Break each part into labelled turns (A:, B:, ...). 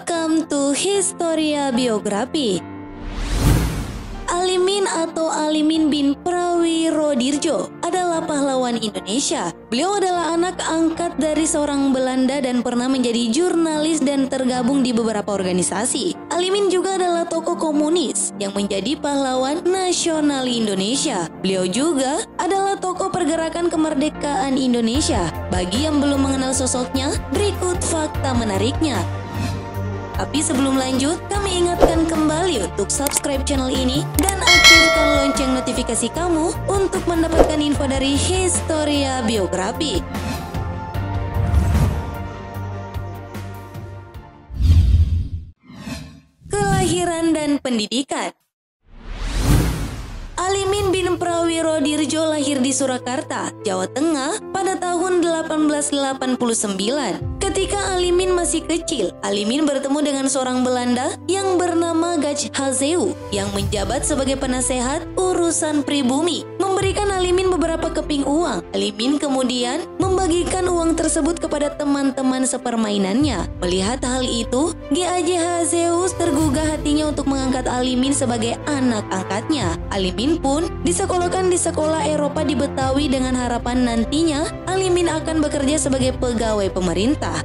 A: Welcome to Historia Biografi. Alimin atau Alimin bin Prawirodirjo adalah pahlawan Indonesia. Beliau adalah anak angkat dari seorang Belanda dan pernah menjadi jurnalis dan tergabung di beberapa organisasi. Alimin juga adalah tokoh komunis yang menjadi pahlawan nasional Indonesia. Beliau juga adalah tokoh pergerakan kemerdekaan Indonesia. Bagi yang belum mengenal sosoknya, berikut fakta menariknya. Tapi sebelum lanjut, kami ingatkan kembali untuk subscribe channel ini dan aktifkan lonceng notifikasi kamu untuk mendapatkan info dari Historia Biografi. Kelahiran dan pendidikan. Alimin bin Prawirodirjo lahir di Surakarta, Jawa Tengah pada tahun 1889. Ketika Alimin masih kecil, Alimin bertemu dengan seorang Belanda yang bernama Gaj Hazeu yang menjabat sebagai penasehat urusan pribumi, memberikan Alimin beberapa keping uang. Alimin kemudian membagikan uang tersebut kepada teman-teman sepermainannya. Melihat hal itu, Gaj Hazeu tergugah hatinya untuk mengangkat Alimin sebagai anak angkatnya. Alimin pun disekolahkan di sekolah Eropa di Betawi dengan harapan nantinya Alimin akan bekerja sebagai pegawai pemerintah.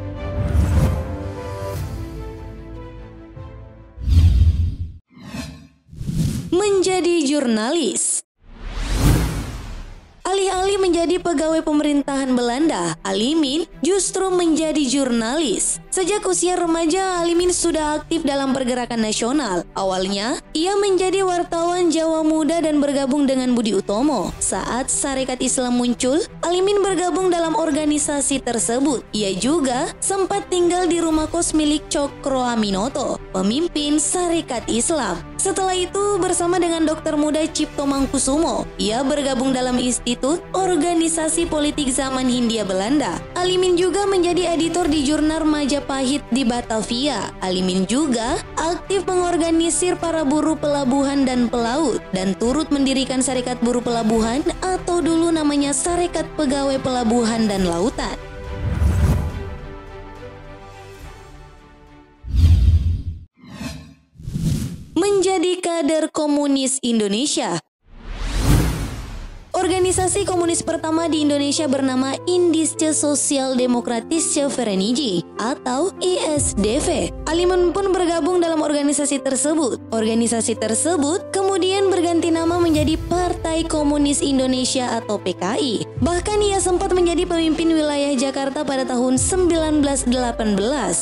A: Menjadi jurnalis. Alih-alih menjadi pegawai pemerintahan Belanda, Alimin justru menjadi jurnalis. Sejak usia remaja, Alimin sudah aktif dalam pergerakan nasional. Awalnya, ia menjadi wartawan Jawa Muda dan bergabung dengan Budi Utomo. Saat Sarekat Islam muncul, Alimin bergabung dalam organisasi tersebut. Ia juga sempat tinggal di rumah kos milik Cokro Aminoto, pemimpin Sarekat Islam. Setelah itu, bersama dengan Dr. Muda Cipto Mangkusumo, ia bergabung dalam Institut Organisasi Politik Zaman Hindia Belanda. Alimin juga menjadi editor di jurnal Majapahit di Batavia. Alimin juga aktif mengorganisir para buruh pelabuhan dan pelaut dan turut mendirikan Sarekat Buruh Pelabuhan atau dulu namanya Sarekat Pegawai Pelabuhan dan Lautan. Menjadi kader komunis Indonesia. Organisasi komunis pertama di Indonesia bernama Indische Sosial Demokratische Vereniging atau ISDV. Alimin pun bergabung dalam organisasi tersebut. Organisasi tersebut kemudian berganti nama menjadi Partai Komunis Indonesia atau PKI. Bahkan ia sempat menjadi pemimpin wilayah Jakarta pada tahun 1918.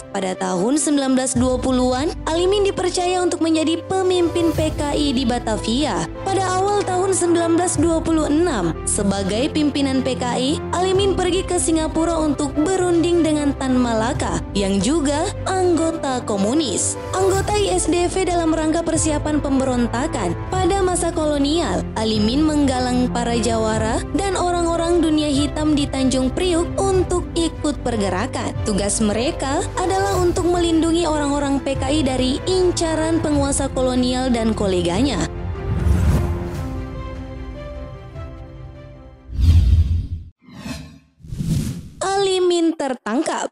A: Pada tahun 1920-an, Alimin dipercaya untuk menjadi pemimpin PKI di Batavia. Pada awal tahun 1926, sebagai pimpinan PKI, Alimin pergi ke Singapura untuk berunding dengan Tan Malaka yang juga anggota komunis. Anggota ISDV dalam rangka persiapan pemberontakan. Pada masa kolonial, Alimin menggalang para jawara dan orang-orang dunia hitam di Tanjung Priuk untuk ikut pergerakan. Tugas mereka adalah untuk melindungi orang-orang PKI dari incaran penguasa kolonial dan koleganya. Alimin tertangkap.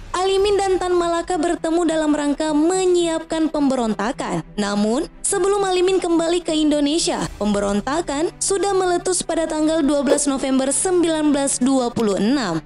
A: Alimin dan Tan Malaka bertemu dalam rangka menyiapkan pemberontakan. Namun, sebelum Alimin kembali ke Indonesia, pemberontakan sudah meletus pada tanggal 12 November 1926.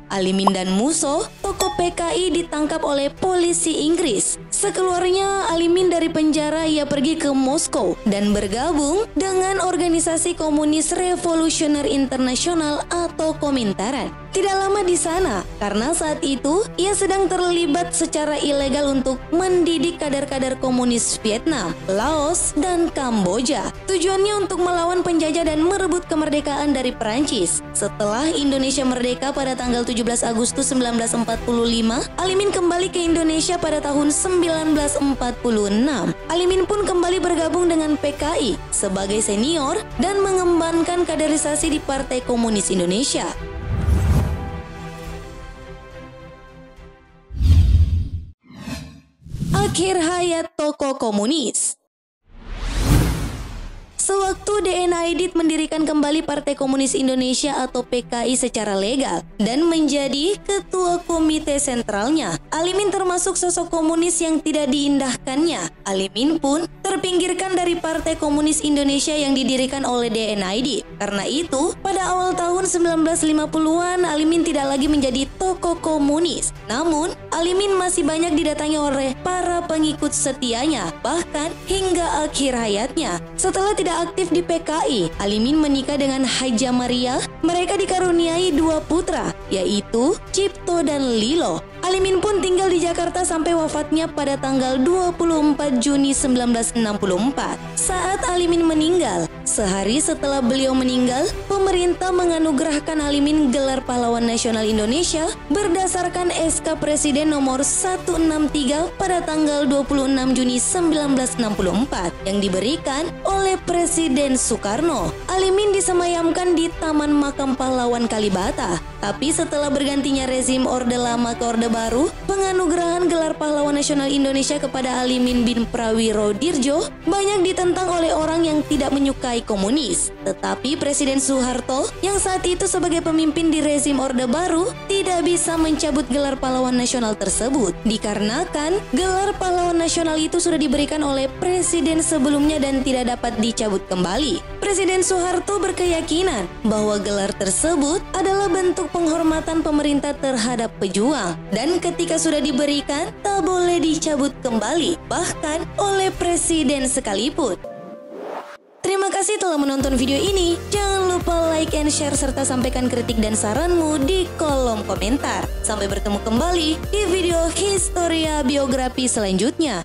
A: Alimin dan Musso, tokoh PKI, ditangkap oleh polisi Inggris. Sekeluarnya Alimin dari penjara, ia pergi ke Moskow dan bergabung dengan organisasi komunis revolusioner internasional atau Komintern. Tidak lama di sana, karena saat itu ia sedang terlibat secara ilegal untuk mendidik kader-kader komunis Vietnam, Laos, dan Kamboja. Tujuannya untuk melawan penjajah dan merebut kemerdekaan dari Perancis. Setelah Indonesia merdeka pada tanggal 17 Agustus 1945, Alimin kembali ke Indonesia pada tahun 1946. Alimin pun kembali bergabung dengan PKI sebagai senior dan mengembangkan kaderisasi di Partai Komunis Indonesia. Akhir hayat tokoh komunis. sewaktu DNA Aidit mendirikan kembali Partai Komunis Indonesia atau PKI secara legal dan menjadi ketua komite sentralnya. Alimin termasuk sosok komunis yang tidak diindahkannya. Alimin pun terpinggirkan dari Partai Komunis Indonesia yang didirikan oleh DNA Aidit. Karena itu, pada awal tahun 1950-an, Alimin tidak lagi menjadi tokoh komunis. Namun, Alimin masih banyak didatangi oleh para pengikut setianya, bahkan hingga akhir hayatnya. Setelah tidak aktif di PKI, Alimin menikah dengan Haja Maria. Mereka dikaruniai 2 putra, yaitu Cipto dan Lilo. Alimin pun tinggal di Jakarta sampai wafatnya pada tanggal 24 Juni 1964. Saat Alimin meninggal, sehari setelah beliau meninggal, pemerintah menganugerahkan Alimin gelar Pahlawan Nasional Indonesia berdasarkan SK Presiden nomor 163 pada tanggal 26 Juni 1964 yang diberikan oleh Presiden Soekarno. Alimin disemayamkan di Taman Makam Pahlawan Kalibata. Tapi setelah bergantinya rezim Orde Lama ke Orde Baru, penganugerahan gelar Pahlawan Nasional Indonesia kepada Alimin bin Prawiro Dirjo banyak ditentang oleh orang yang tidak menyukai komunis. Tetapi Presiden Soeharto yang saat itu sebagai pemimpin di rezim Orde Baru tidak bisa mencabut gelar Pahlawan Nasional tersebut, dikarenakan gelar Pahlawan Nasional itu sudah diberikan oleh presiden sebelumnya dan tidak dapat dicabut kembali. Presiden Soeharto berkeyakinan bahwa gelar tersebut adalah bentuk penghormatan pemerintah terhadap pejuang, dan ketika sudah diberikan tak boleh dicabut kembali, bahkan oleh presiden sekalipun. Terima kasih telah menonton video ini. Jangan lupa like and share serta sampaikan kritik dan saranmu di kolom komentar. Sampai bertemu kembali di video Historia Biografi selanjutnya.